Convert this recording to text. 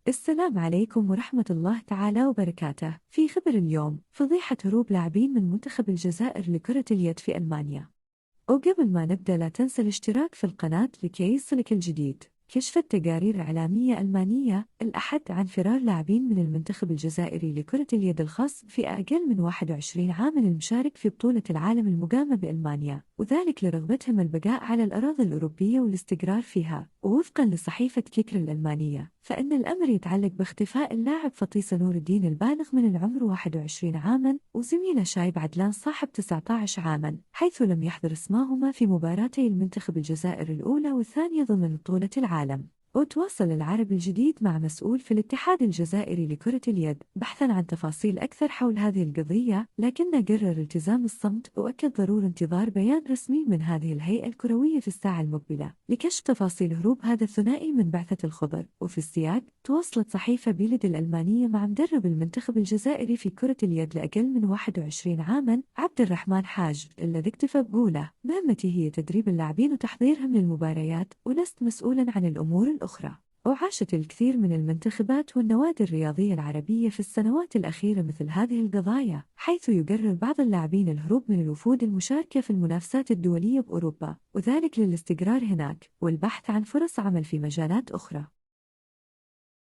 السلام عليكم ورحمة الله تعالى وبركاته. في خبر اليوم فضيحة هروب لاعبين من منتخب الجزائر لكرة اليد في ألمانيا. وقبل ما نبدأ لا تنسى الاشتراك في القناة لكي يصلك الجديد. كشفت تقارير إعلامية ألمانية الأحد عن فرار لاعبين من المنتخب الجزائري لكرة اليد الخاص في أقل من 21 عام المشارك في بطولة العالم المقامة بألمانيا، وذلك لرغبتهم البقاء على الأراضي الأوروبية والاستقرار فيها. ووفقاً لصحيفة كيكر الألمانية، فإن الأمر يتعلق باختفاء اللاعب فطيس نور الدين البالغ من العمر 21 عاماً وزميله شايب عدلان صاحب 19 عاماً، حيث لم يحضر اسماهما في مباراتي المنتخب الجزائر الأولى والثانية ضمن بطولة العالم. وتواصل العرب الجديد مع مسؤول في الاتحاد الجزائري لكرة اليد بحثاً عن تفاصيل أكثر حول هذه القضية، لكنه قرر التزام الصمت وأكد ضرورة انتظار بيان رسمي من هذه الهيئة الكروية في الساعة المقبلة لكشف تفاصيل هروب هذا الثنائي من بعثة الخضر. وفي السياق تواصلت صحيفة بيلد الألمانية مع مدرب المنتخب الجزائري في كرة اليد لأقل من 21 عاماً عبد الرحمن حاج، الذي اكتفى بقوله: مهمتي هي تدريب اللاعبين وتحضيرهم للمباريات ولست مسؤولاً عن الأمور الأخرى. وعاشت الكثير من المنتخبات والنوادي الرياضية العربية في السنوات الأخيرة مثل هذه القضايا، حيث يقرر بعض اللاعبين الهروب من الوفود المشاركة في المنافسات الدولية بأوروبا، وذلك للاستقرار هناك والبحث عن فرص عمل في مجالات أخرى.